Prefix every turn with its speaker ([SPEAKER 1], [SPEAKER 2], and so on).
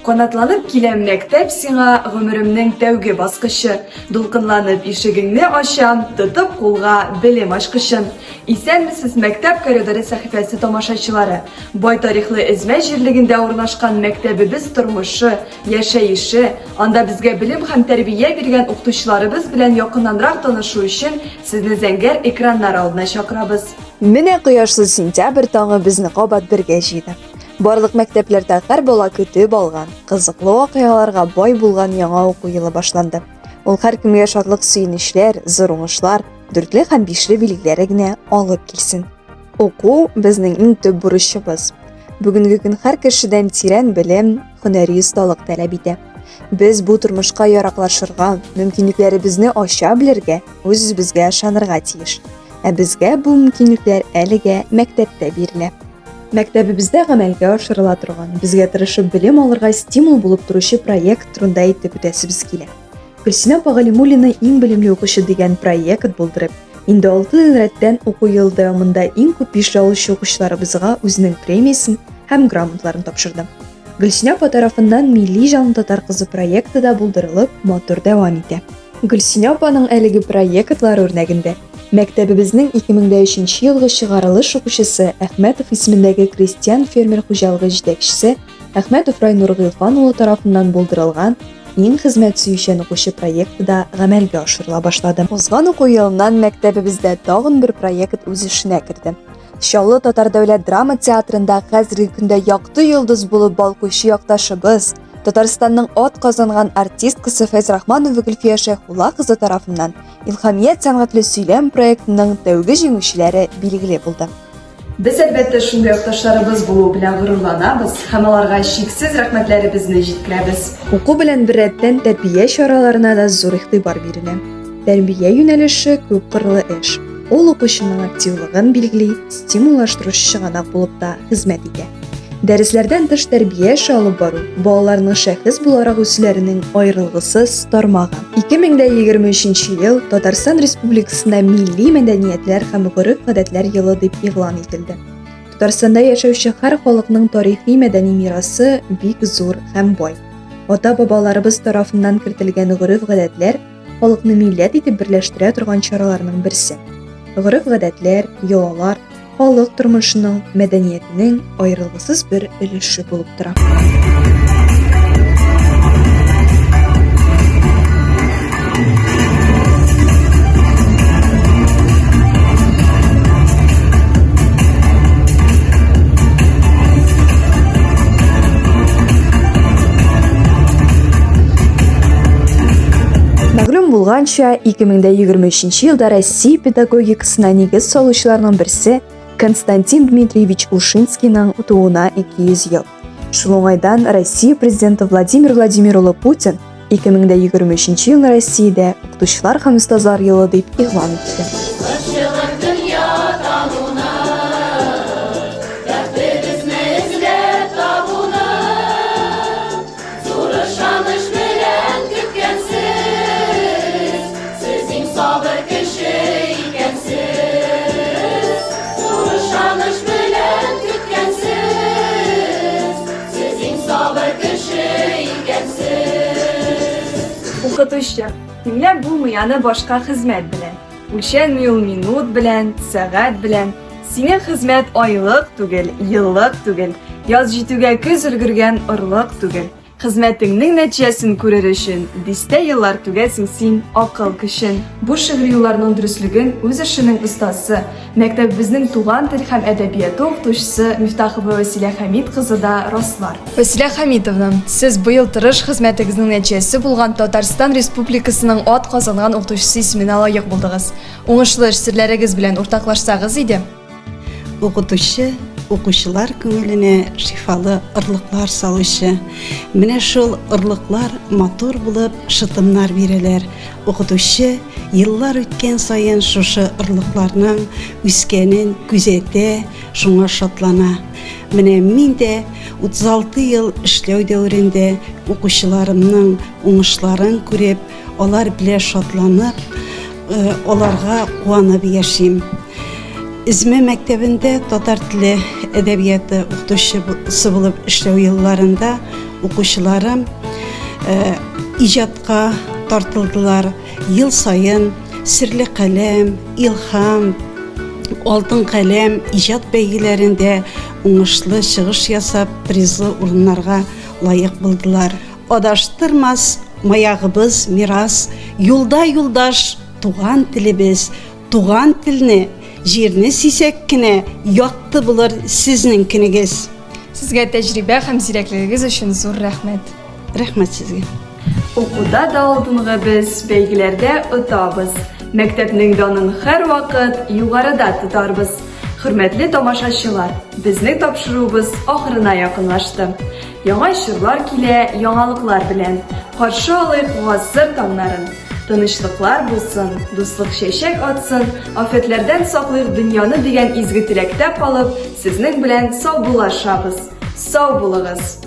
[SPEAKER 1] Канатланып киләм мәктәп сиңа гомеремнең тәүге баскычы. Дулкынланып ишегеңне ачам, тотып кулга белем ачкычын. Исәнмесез мәктәп коридоры сәхифәсе тамашачылары. Бай тарихлы Эзмә җирлегендә урнашкан мәктәбебез тормышы, яшәеше, анда безгә белем һәм тәрбия биргән укытучыларыбыз белән якыннанрак танышу өчен сезне зәңгәр экраннар алдына чакырабыз.
[SPEAKER 2] Менә кояшлы сентябрь таңы безне кабат бергә җыйды. Барлык мәктәпләрдә һәр бала көтеп алган, кызыклы вакыйгаларга бай булган яңа уку елы башланды. Ул һәркемгә шатлык сөенечләр, зур уңышлар, дүртле һәм бишле билгеләре генә алып килсен. Уку безнең иң төп бурычыбыз. Бүгенге көн һәр кешедән тирән белем, һөнәри осталык таләп итә. Без бу тормышка яраклашырга, мөмкинлекләребезне ача белергә, үзебезгә ышанырга тиеш. Ә безгә бу мөмкинлекләр әлегә мәктәптә бирелә. Мәктәбебездә гамәлгә ашырыла торган, безгә тырышып белем алырга стимул булып торучы проект турында әйтеп үтәсебез килә. Гөлсинә Галимуллина иң белемле укучы дигән проект булдырып, инде 6 ел рәттән уку ел дәвамында иң күп бишле алучы укучыларыбызга үзенең премиясын һәм грамоталарын тапшырды. Гөлсинә тарафыннан Милли җан татар кызы проекты да булдырылып, матур дәвам итә. Гөлсинә апаның әлеге проектлар үрнәгендә мәктәбебезнең 2003 елгы чыгарылыш укучысы Әхмәтов исемендәге крестьян фермер хуҗалыгы җитәкчесе Әхмәтов Райнур Гыйлфан улы тарафыннан булдырылган иң хезмәт сөючән укучы проекты да гамәлгә ашырыла башлады. Узган уку елыннан мәктәбебездә тагын бер проект үз эшенә керде. Чаллы Татар дәүләт драма театрында хәзерге көндә якты йолдыз булып балкучы якташыбыз, Татарстанның ат казанган артисткасы Фәйзрахманова Гөлфия Шәйхулла кызы тарафыннан Илһамият сәнгатьле сөйләм проектының тәүге җиңүчеләре билгеле булды.
[SPEAKER 1] Без әлбәттә шундый якташларыбыз булу белән горурланабыз һәм аларга чиксез рәхмәтләребезне җиткерәбез.
[SPEAKER 2] Уку белән беррәттән тәрбия чараларына да зур игътибар бирелә. Тәрбия юнәлеше күп кырлы эш. Ул укучының активлыгын билгели, стимуллаштыручы чыганак булып та хезмәт итә. Дәресләрдән тыш тәрбия эше алып бару балаларның шәхес буларак үсүләренең аерылгысыз тармагы. 2023 ел Татарстан Республикасында милли мәдәниятләр һәм гореф-гадәтләр елы дип игълан ителде. Татарстанда яшәүче һәр халыкның тарихи мәдәни мирасы бик зур һәм бай. Ата-бабаларыбыз тарафыннан кертелгән гореф-гадәтләр халыкны милләт итеп берләштерә торган чараларның берсе. Гореф-гадәтләр, йолалар халык тормышының, мәдәниятенең аерылгысыз бер өлеше булып тора. Мәгълүм булганча, 2023 елда Россия педагогикасына нигез салучыларның берсе Константин Дмитриевич Ушинскийның тууына 200 ел. Шул уңайдан Россия президенты Владимир Владимирович Путин 2023 ел Россиядә укытучылар һәм остазлар елы дип игълан итте.
[SPEAKER 1] Укытучы, тиңләп булмаяны башка хезмәт белән. Үлчәнми ул минут белән, сәгать белән. Синең хезмәт айлык түгел, еллык түгел. Яз җитүгә көз өлгергән орлык түгел. Хезмәтеңнең нәтиҗәсен күрер өчен дистә еллар түгәсең син акыл көчен. Бу шигъри юлларның дөрестлеген үз эшенең остасы, мәктәбебезнең туган тел һәм әдәбияты укытучысы Мифтахова Василия Хәмид кызы да раслар.
[SPEAKER 2] Василия Хәмидовна, сез быел тырыш хезмәтегезнең нәтиҗәсе булган Татарстан Республикасының ат казанган укытучысы исеменә лаек булдыгыз. Уңышлы эш серләрегез белән уртаклашсагыз иде.
[SPEAKER 3] Укытучы укучылар күңеленә шифалы ырлыклар салучы. Менә шул ырлыклар матур булып шытымнар бирәләр. Укытучы еллар үткән саен шушы ырлыкларның үскәнен күзәтә, шуңа шатлана. Менә мин дә 36 ел эшләү дәврендә укучыларымның уңышларын күреп, алар белән шатланып, аларга куанып яшим. Эзмә мәктәбендә татар теле әдәбияты укытучысы булып эшләү елларында укучыларым иҗатка тартылдылар. Ел сайын Серле каләм, Илһам, Алтын каләм иҗат бәйгеләрендә уңышлы чыгыш ясап, призлы урыннарга лаек булдылар. Адаштырмас маягыбыз мирас, юлда юлдаш туган телебез, туган телне, җирне сисәк кенә якты булыр сезнең кенегез.
[SPEAKER 1] Сезгә тәҗрибә һәм зирәклегегез өчен зур рәхмәт.
[SPEAKER 3] Рәхмәт сезгә.
[SPEAKER 1] Укуда да алдынгы без, бәйгеләрдә отабыз. Мәктәпнең данын һәр вакыт югарыда тотарбыз. Хөрмәтле тамашачылар, безнең тапшыруыбыз ахырына якынлашты. Яңа чорлар килә, яңалыклар белән. Каршы алыйк гасыр таңнарын. Тынычлыклар булсын, дуслык чәчәк атсын, афәтләрдән саклыйк дөньяны дигән изге теләктә калып, сезнең белән сау булашабыз. Сау булыгыз.